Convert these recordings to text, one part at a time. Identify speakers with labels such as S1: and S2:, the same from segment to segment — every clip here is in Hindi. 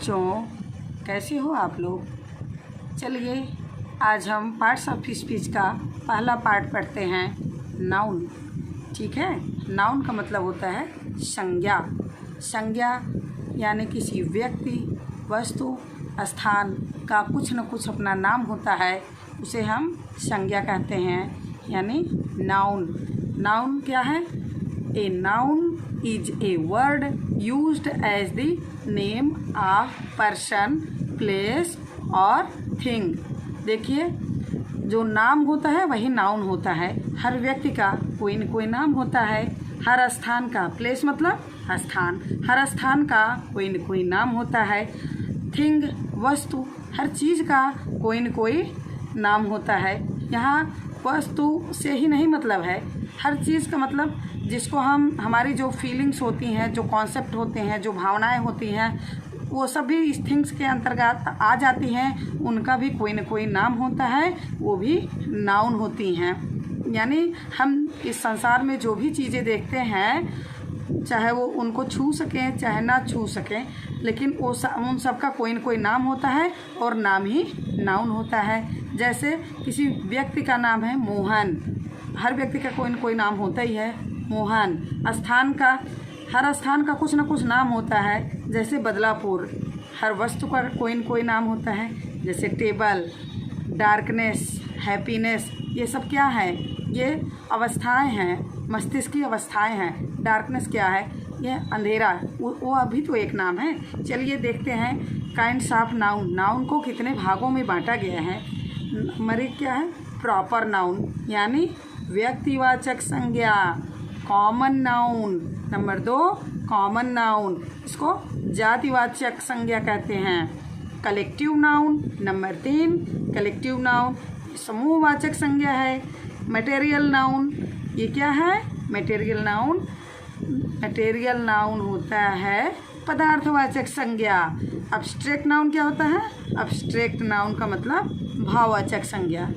S1: बच्चों, कैसे हो आप लोग। चलिए आज हम पार्ट्स ऑफ स्पीच का पहला पार्ट पढ़ते हैं, नाउन। ठीक है, नाउन का मतलब होता है संज्ञा। संज्ञा यानी किसी व्यक्ति, वस्तु, स्थान का कुछ न कुछ अपना नाम होता है, उसे हम संज्ञा कहते हैं, यानी नाउन। नाउन क्या है? A noun is a word used as the name of person, place और thing। देखिए, जो नाम होता है वही नाउन होता है। हर व्यक्ति का कोई न कोई नाम होता है। हर स्थान का, प्लेस मतलब स्थान, हर स्थान का कोई न कोई नाम होता है। थिंग वस्तु, हर चीज़ का कोई न कोई नाम होता है। यहाँ वस्तु से ही नहीं मतलब है, हर चीज़ का मतलब जिसको हम, हमारी जो फीलिंग्स होती हैं, जो कॉन्सेप्ट होते हैं, जो भावनाएं होती हैं, वो सभी इस थिंग्स के अंतर्गत आ जाती हैं। उनका भी कोई न कोई नाम होता है, वो भी नाउन होती हैं। यानी हम इस संसार में जो भी चीज़ें देखते हैं, चाहे वो उनको छू सकें चाहे ना छू सकें, लेकिन वो उन सब का कोई न कोई नाम होता है और नाम ही नाउन होता है। जैसे किसी व्यक्ति का नाम है मोहन, हर व्यक्ति का कोई न कोई नाम होता ही है, मोहन। स्थान का, हर स्थान का कुछ न कुछ नाम होता है, जैसे बदलापुर। हर वस्तु का कोई न कोई नाम होता है, जैसे टेबल, डार्कनेस, हैप्पीनेस। ये सब क्या है? ये अवस्थाएं हैं, मस्तिष्क की अवस्थाएं हैं। डार्कनेस क्या है? ये अंधेरा, वो अभी तो एक नाम है। चलिए देखते हैं काइंड्स ऑफ नाउन। नाउन को कितने भागों में बांटा गया है। नंबर 1 क्या है? प्रॉपर नाउन यानी व्यक्तिवाचक संज्ञा, common noun. Number 2 common noun, इसको जातिवाचक संज्ञा कहते हैं। Collective noun. Number 3 collective noun, समूहवाचक संज्ञा है। मटेरियल नाउन, ये क्या है? Material noun. मटेरियल नाउन होता है पदार्थवाचक संज्ञा। अब्स्ट्रैक्ट नाउन क्या होता है? अब्स्ट्रैक्ट नाउन का मतलब भाववाचक संज्ञा।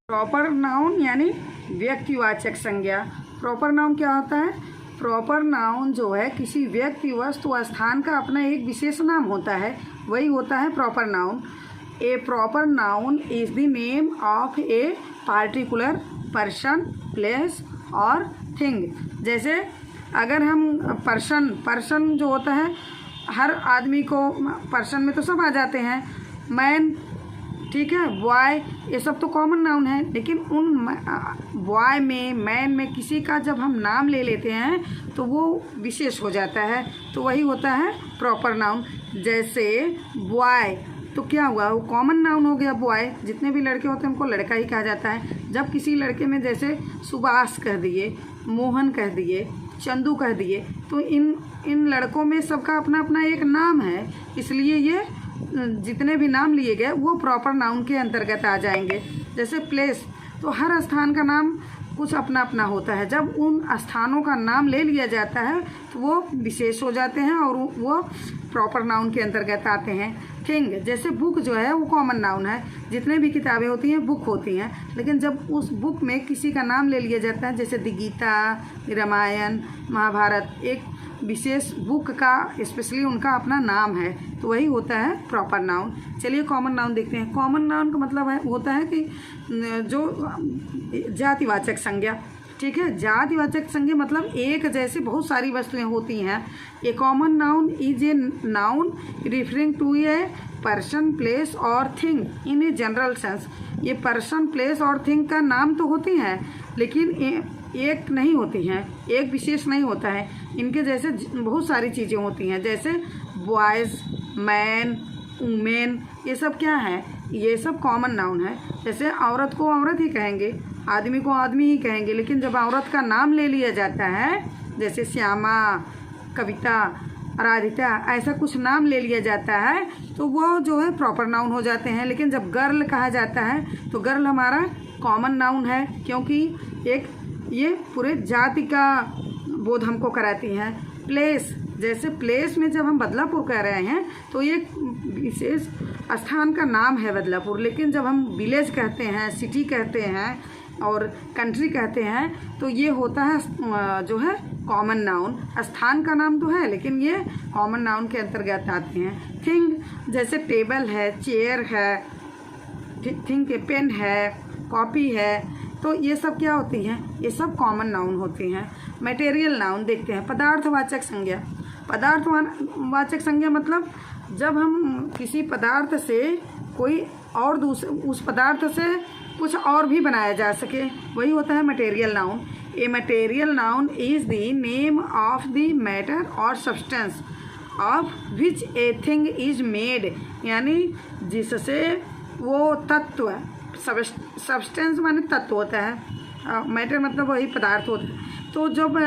S1: प्रॉपर नाउन यानी व्यक्तिवाचक संज्ञा। प्रॉपर नाउन क्या होता है? प्रॉपर नाउन जो है किसी व्यक्ति, वस्तु, स्थान का अपना एक विशेष नाम होता है, वही होता है proper noun. A proper noun is the name of a particular person, place और थिंग। जैसे अगर हम पर्सन जो होता है, हर आदमी को पर्सन में तो सब आ जाते हैं। मैन, ठीक है, बॉय, ये सब तो कॉमन नाउन है, लेकिन उन बॉय में, मैन में किसी का जब हम नाम ले लेते हैं तो वो विशेष हो जाता है, तो वही होता है प्रॉपर नाउन। जैसे बॉय तो क्या हुआ? वो कॉमन नाउन हो गया बॉय। जितने भी लड़के होते हैं उनको लड़का ही कहा जाता है। जब किसी लड़के में जैसे सुभाष कह दिए, मोहन कह दिए, चंदू कह दिए, तो इन लड़कों में सबका अपना अपना एक नाम है, इसलिए ये जितने भी नाम लिए गए वो प्रॉपर नाउन के अंतर्गत आ जाएंगे। जैसे प्लेस, तो हर स्थान का नाम कुछ अपना अपना होता है। जब उन स्थानों का नाम ले लिया जाता है तो वो विशेष हो जाते हैं और वो प्रॉपर नाउन के अंतर्गत आते हैं। थिंग, जैसे बुक जो है वो कॉमन नाउन है, जितने भी किताबें होती हैं बुक होती हैं, लेकिन जब उस बुक में किसी का नाम ले लिया जाता है, जैसे द गीता, रामायण, महाभारत, एक विशेष बुक का स्पेशली उनका अपना नाम है, तो वही होता है प्रॉपर नाउन। चलिए कॉमन नाउन देखते हैं। कॉमन नाउन का मतलब है होता है कि जो जातिवाचक संज्ञा, ठीक है। जातिवाचक संज्ञा मतलब एक जैसे बहुत सारी वस्तुएं होती हैं। A common noun is a noun referring to a person, place और thing in a general sense. ये पर्सन, प्लेस और थिंग का नाम तो होती हैं, लेकिन एक नहीं होती हैं, एक विशेष नहीं होता है। इनके जैसे बहुत सारी चीज़ें होती हैं, जैसे बॉयज़, मैन, वुमेन, ये सब क्या है? ये सब कॉमन नाउन है। जैसे औरत को औरत ही कहेंगे, आदमी को आदमी ही कहेंगे, लेकिन जब औरत का नाम ले लिया जाता है, जैसे श्यामा, कविता, राधिका, ऐसा कुछ नाम ले लिया जाता है तो वो जो है प्रॉपर नाउन हो जाते हैं। लेकिन जब गर्ल कहा जाता है तो गर्ल हमारा कॉमन नाउन है, क्योंकि एक ये पूरे जाति का बोध हमको कराती हैं। प्लेस, जैसे प्लेस में जब हम बदलापुर कह रहे हैं तो ये विशेष स्थान का नाम है बदलापुर, लेकिन जब हम विलेज कहते हैं, सिटी कहते हैं और कंट्री कहते हैं तो ये होता है जो है कॉमन नाउन। स्थान का नाम तो है लेकिन ये कॉमन नाउन के अंतर्गत आते हैं। थिंग जैसे टेबल है, चेयर है, थिंग के पेन है, कॉपी है, तो ये सब क्या होती हैं, ये सब कॉमन नाउन होती हैं। मटेरियल नाउन देखते हैं। पदार्थवाचक संज्ञा। पदार्थवाचक संज्ञा मतलब जब हम किसी पदार्थ से कोई और उस पदार्थ से कुछ और भी बनाया जा सके, वही होता है material noun. A material noun is the name of the matter और substance of which a thing is made, यानी जिससे वो तत्व, सब्सटेंस माने तत्व होता है, मैटर मतलब वही पदार्थ होता है। तो जब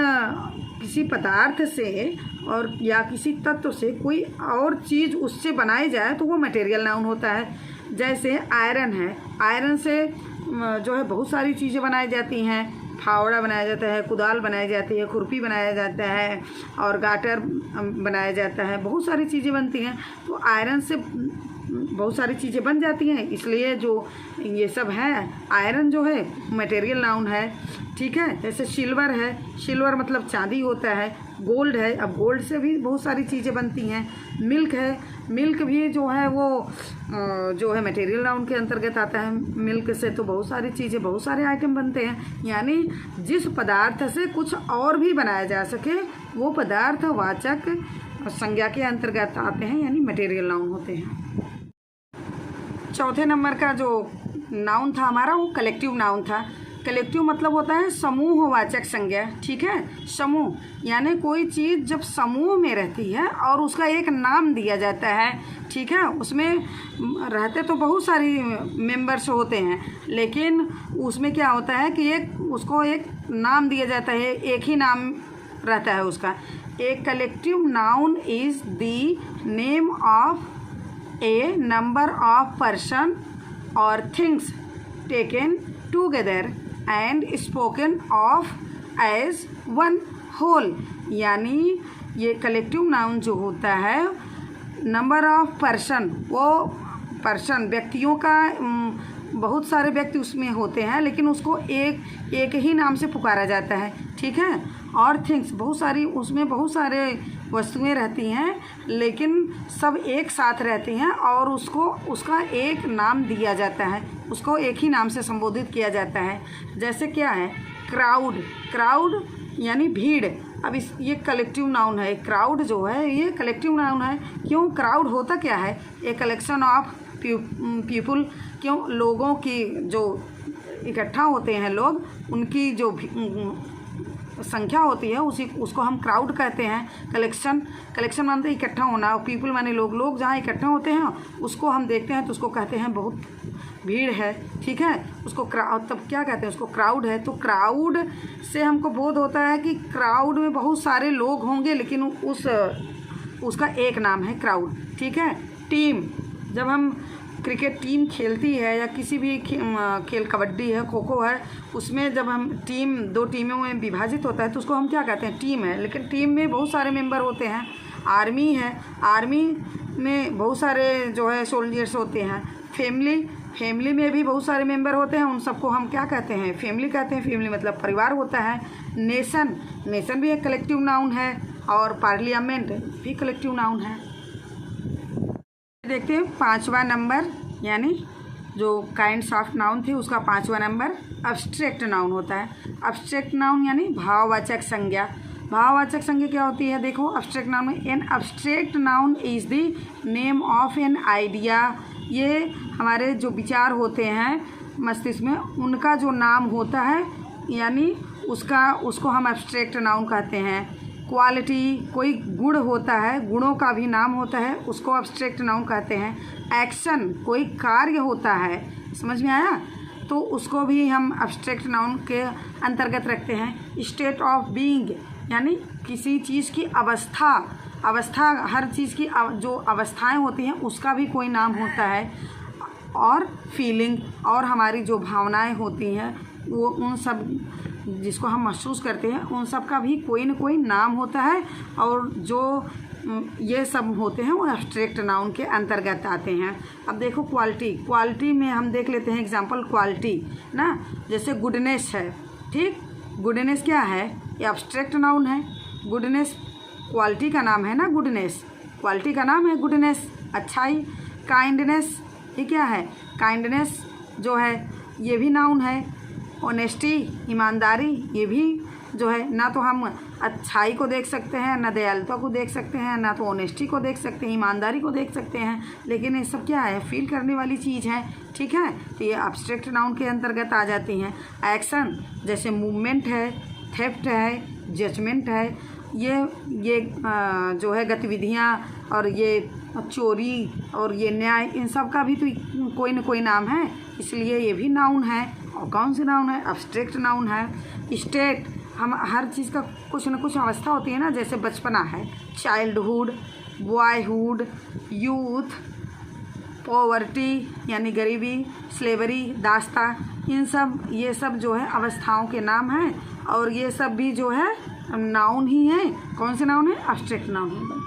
S1: किसी पदार्थ से और या किसी तत्व से कोई और चीज़ उससे बनाई जाए तो वो मटेरियल नाउन होता है। जैसे आयरन है, आयरन से जो है बहुत सारी चीज़ें बनाई जाती हैं। फावड़ा बनाया जाता है, कुदाल बनाई जाती है, खुरपी बनाया जाता है और गाटर बनाया जाता है, बहुत सारी चीज़ें बनती हैं। तो आयरन से बहुत सारी चीज़ें बन जाती हैं, इसलिए जो ये सब है आयरन जो है मटेरियल नाउन है। ठीक है, जैसे सिल्वर है, सिल्वर मतलब चांदी होता है। गोल्ड है, अब गोल्ड से भी बहुत सारी चीज़ें बनती हैं। मिल्क है, मिल्क भी जो है वो जो है मटेरियल नाउन के अंतर्गत आता है। मिल्क से तो बहुत सारी चीज़ें, बहुत सारे आइटम बनते हैं। यानी जिस पदार्थ से कुछ और भी बनाया जा सके वो पदार्थवाचक संज्ञा के अंतर्गत आते हैं, यानी मटेरियल नाउन होते हैं। चौथे नंबर का जो नाउन था हमारा वो कलेक्टिव नाउन था। कलेक्टिव मतलब होता है समूहवाचक संज्ञा। ठीक है, समूह यानी कोई चीज़ जब समूह में रहती है और उसका एक नाम दिया जाता है। ठीक है, उसमें रहते तो बहुत सारी मेंबर्स होते हैं लेकिन उसमें क्या होता है कि उसको एक नाम दिया जाता है, एक ही नाम रहता है उसका। एक collective noun is the name of a number of person और things taken together and spoken of as one whole. यानी ये कलेक्टिव नाउन जो होता है, नंबर ऑफ पर्सन, वो पर्सन व्यक्तियों का बहुत सारे व्यक्ति उसमें होते हैं लेकिन उसको एक ही नाम से पुकारा जाता है। ठीक है, और थिंग्स बहुत सारी, उसमें बहुत सारे वस्तुएं रहती हैं लेकिन सब एक साथ रहती हैं और उसका एक नाम दिया जाता है, उसको एक ही नाम से संबोधित किया जाता है। जैसे क्या है, क्राउड। क्राउड यानी भीड़। अब ये कलेक्टिव नाउन है। क्राउड जो है ये कलेक्टिव नाउन है। क्यों? क्राउड होता क्या है, ए कलेक्शन ऑफ पीपुल। क्यों? लोगों की जो इकट्ठा होते हैं लोग, उनकी जो संख्या होती है उसको हम क्राउड कहते हैं। कलेक्शन मानते इकट्ठा होना, और पीपल माने लोग जहाँ इकट्ठा होते हैं उसको हम देखते हैं तो उसको कहते हैं बहुत भीड़ है। ठीक है, उसको तब क्या कहते हैं, उसको क्राउड है। तो क्राउड से हमको बोध होता है कि क्राउड में बहुत सारे लोग होंगे लेकिन उसका एक नाम है क्राउड। ठीक है, टीम, जब हम क्रिकेट टीम खेलती है या किसी भी खेल, कबड्डी है, खो खो है, उसमें जब हम टीम 2 टीमों में विभाजित होता है तो उसको हम क्या कहते हैं, टीम है। लेकिन टीम में बहुत सारे मेंबर होते हैं। आर्मी है, आर्मी में बहुत सारे जो है सोल्जर्स होते हैं। फैमिली में भी बहुत सारे मेंबर होते हैं, उन सबको हम क्या कहते हैं, फैमिली कहते हैं। फैमिली मतलब परिवार होता है। नेशन भी एक कलेक्टिव नाउन है और पार्लियामेंट भी कलेक्टिव नाउन है। देखते हैं 5वां नंबर, यानी जो काइंड्स ऑफ नाउन थे उसका 5वां नंबर अब्स्ट्रैक्ट नाउन होता है। अब्स्ट्रैक्ट नाउन यानी भाववाचक संज्ञा। भाववाचक संज्ञा क्या होती है, देखो अब्स्ट्रैक्ट नाउन में, an abstract noun is the name of an idea. ये हमारे जो विचार होते हैं मस्तिष्क में, उनका जो नाम होता है, यानी उसको हम अब्स्ट्रैक्ट नाउन कहते हैं। क्वालिटी, कोई गुण होता है, गुणों का भी नाम होता है, उसको अब्स्ट्रैक्ट नाउन कहते हैं। एक्शन, कोई कार्य होता है, समझ में आया, तो उसको भी हम अब्स्ट्रैक्ट नाउन के अंतर्गत रखते हैं। स्टेट ऑफ बीइंग यानी किसी चीज़ की अवस्था, हर चीज़ की जो अवस्थाएं होती हैं उसका भी कोई नाम होता है। और फीलिंग, और हमारी जो भावनाएं होती हैं वो उन सब जिसको हम महसूस करते हैं उन सब का भी कोई न कोई नाम होता है। और जो ये सब होते हैं वो एब्स्ट्रैक्ट नाउन के अंतर्गत आते हैं। अब देखो क्वालिटी, क्वालिटी में हम देख लेते हैं एग्जांपल क्वालिटी ना, जैसे गुडनेस है, ठीक। गुडनेस क्या है? ये एब्स्ट्रैक्ट नाउन है। गुडनेस क्वालिटी का नाम है ना, गुडनेस क्वालिटी का नाम है गुडनेस, अच्छाई। काइंडनेस ये क्या है? काइंडनेस जो है ये भी नाउन है। ऑनेस्टी ईमानदारी ये भी जो है, ना तो हम अच्छाई को देख सकते हैं, ना दयालुता को देख सकते हैं, ना तो ऑनेस्टी को देख सकते हैं, ईमानदारी को देख सकते हैं, लेकिन ये सब क्या है? फील करने वाली चीज़ है, ठीक है। तो ये एब्स्ट्रैक्ट नाउन के अंतर्गत आ जाती हैं। एक्शन जैसे मूवमेंट है, थेफ्ट है, जजमेंट है, ये जो है गतिविधियाँ और ये चोरी और ये न्याय, इन सब का भी तो कोई न कोई नाम है, इसलिए ये भी नाउन है। और कौन सी नाउन है? एब्स्ट्रैक्ट नाउन है। स्टेट, हम हर चीज़ का कुछ न कुछ अवस्था होती है ना, जैसे बचपना है, चाइल्डहुड, बॉयहुड, यूथ, पॉवर्टी यानी गरीबी, स्लेवरी, दास्ता, ये सब जो है अवस्थाओं के नाम हैं, और ये सब भी जो है नाउन ही है। कौन से नाउन है? एब्स्ट्रैक्ट नाउन है।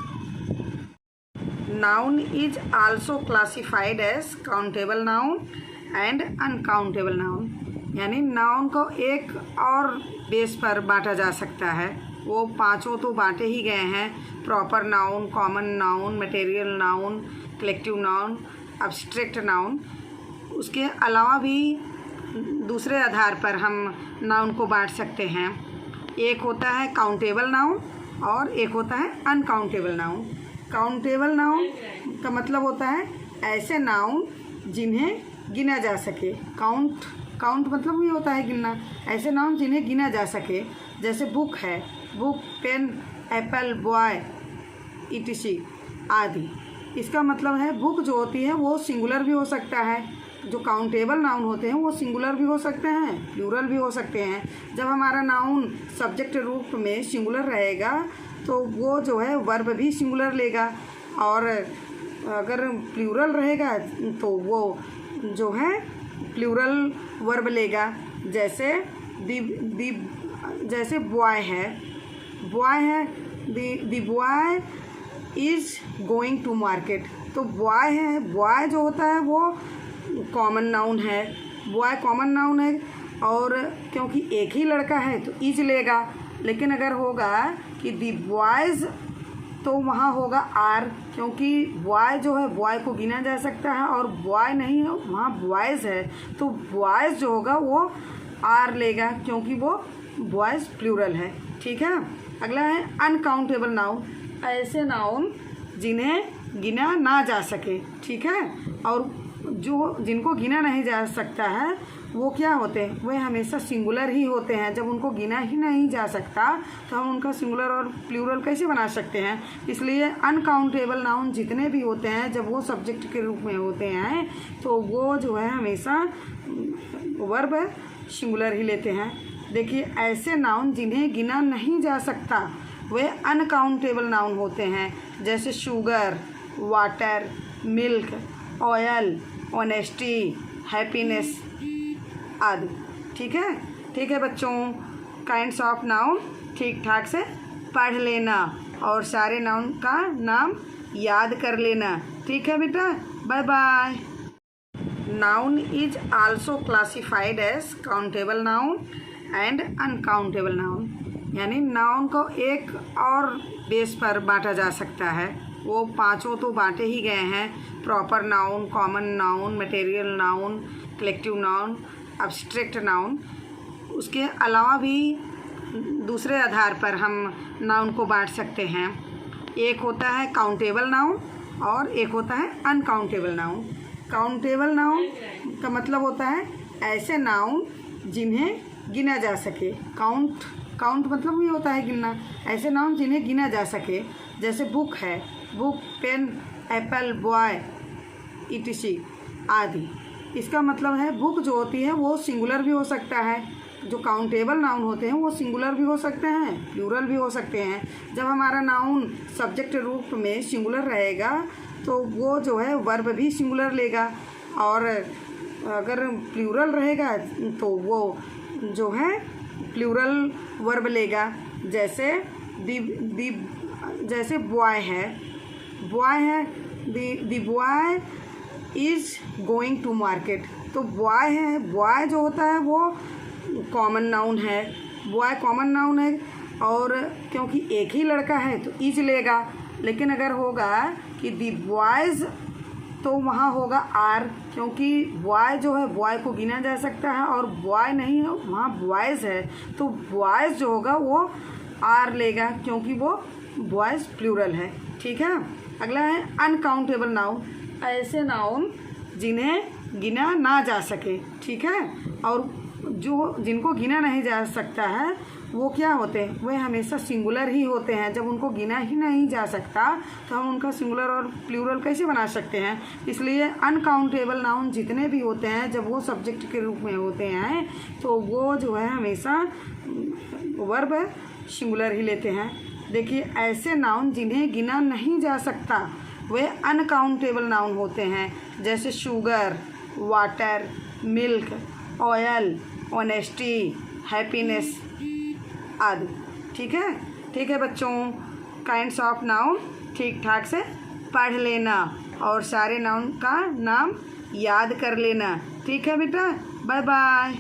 S1: Noun is also classified as countable noun and uncountable noun, यानी नाउन को एक और बेस पर बांटा जा सकता है। वो पांचों तो बांटे ही गए हैं, proper noun, common noun, material noun, collective noun, abstract noun. उसके अलावा भी दूसरे आधार पर हम नाउन को बांट सकते हैं। एक होता है काउंटेबल नाउन और एक होता है अनकाउंटेबल नाउन। काउंटेबल नाउन का मतलब होता है ऐसे नाउन जिन्हें गिना जा सके। काउंट मतलब ये होता है गिनना, ऐसे नाउन जिन्हें गिना जा सके, जैसे बुक है, book, pen, apple, boy, etc आदि। इसका मतलब है बुक जो होती है वो सिंगुलर भी हो सकता है। जो काउंटेबल नाउन होते हैं वो सिंगुलर भी हो सकते हैं, प्लूरल भी हो सकते हैं। जब हमारा नाउन सब्जेक्ट रूप में सिंगुलर रहेगा तो वो जो है वर्ब भी सिंगुलर लेगा, और अगर प्लूरल रहेगा तो वो जो है प्लूरल वर्ब लेगा। जैसे जैसे बॉय है, the boy is going to market. तो बॉय है, बॉय जो होता है वो कॉमन नाउन है, बॉय कॉमन नाउन है, और क्योंकि एक ही लड़का है तो इज लेगा। लेकिन अगर होगा कि दी बॉयज़ तो वहाँ होगा आर, क्योंकि बॉय जो है बॉय को गिना जा सकता है, और बॉय नहीं है वहाँ बॉयज़ है, तो बॉयज़ जो होगा वो आर लेगा, क्योंकि वो बॉयज़ प्लूरल है, ठीक है। अगला है अनकाउंटेबल नाउन, ऐसे नाउन जिन्हें गिना ना जा सके, ठीक है। और जिनको गिना नहीं जा सकता है वो क्या होते हैं? वे हमेशा सिंगुलर ही होते हैं। जब उनको गिना ही नहीं जा सकता तो हम उनका सिंगुलर और प्लूरल कैसे बना सकते हैं? इसलिए अनकाउंटेबल नाउन जितने भी होते हैं जब वो सब्जेक्ट के रूप में होते हैं तो वो जो है हमेशा वर्ब सिंगुलर ही लेते हैं। देखिए, ऐसे नाउन जिन्हें गिना नहीं जा सकता वे अनकाउंटेबल नाउन होते हैं, जैसे sugar, water, milk, oil, honesty, happiness आदि, ठीक है बच्चों। काइंड्स ऑफ नाउन ठीक ठाक से पढ़ लेना और सारे नाउन का नाम याद कर लेना, ठीक है बेटा। Bye bye. Noun is also classified as countable noun and uncountable noun, यानी नाउन को एक और बेस पर बांटा जा सकता है। वो पांचों तो बांटे ही गए हैं, proper noun, common noun, material noun, collective noun, abstract noun. उसके अलावा भी दूसरे आधार पर हम नाउन को बांट सकते हैं। एक होता है काउंटेबल नाउन और एक होता है अनकाउंटेबल नाउन। काउंटेबल नाउन का मतलब होता है ऐसे नाउन जिन्हें गिना जा सके। काउंट मतलब ये होता है गिनना, ऐसे नाउन जिन्हें गिना जा सके, जैसे बुक है, book, pen, apple, boy, etc आदि। इसका मतलब है बुक जो होती है वो सिंगुलर भी हो सकता है। जो काउंटेबल नाउन होते हैं वो सिंगुलर भी हो सकते हैं, प्लूरल भी हो सकते हैं। जब हमारा नाउन सब्जेक्ट रूप में सिंगुलर रहेगा तो वो जो है वर्ब भी सिंगुलर लेगा, और अगर प्लूरल रहेगा तो वो जो है प्लूरल वर्ब लेगा। जैसे जैसे बॉय है, the boy is going to market. तो बॉय है, बॉय जो होता है वो कॉमन नाउन है, बॉय कॉमन नाउन है, और क्योंकि एक ही लड़का है तो इज लेगा। लेकिन अगर होगा कि दी बॉयज़ तो वहाँ होगा आर, क्योंकि बॉय जो है बॉय को गिना जा सकता है और बॉय नहीं है, वहाँ बॉयज़ है, तो बॉयज़ जो होगा वो आर लेगा क्योंकि वो बॉयज़ प्लूरल है। ठीक है। अगला है अनकाउंटेबल नाउन, ऐसे नाउन जिन्हें गिना ना जा सके। ठीक है। और जो जिनको गिना नहीं जा सकता है वो क्या होते हैं, वे हमेशा सिंगुलर ही होते हैं। जब उनको गिना ही नहीं जा सकता तो हम उनका सिंगुलर और प्लूरल कैसे बना सकते हैं। इसलिए अनकाउंटेबल नाउन जितने भी होते हैं जब वो सब्जेक्ट के रूप में होते हैं तो वो जो है हमेशा वर्ब सिंगुलर ही लेते हैं। देखिए, ऐसे नाउन जिन्हें गिना नहीं जा सकता वे अनकाउंटेबल नाउन होते हैं, जैसे sugar, water, milk, oil, honesty, happiness आदि। ठीक है बच्चों, काइंड्स ऑफ नाउन ठीक ठाक से पढ़ लेना और सारे नाउन का नाम याद कर लेना। ठीक है बेटा, बाय बाय।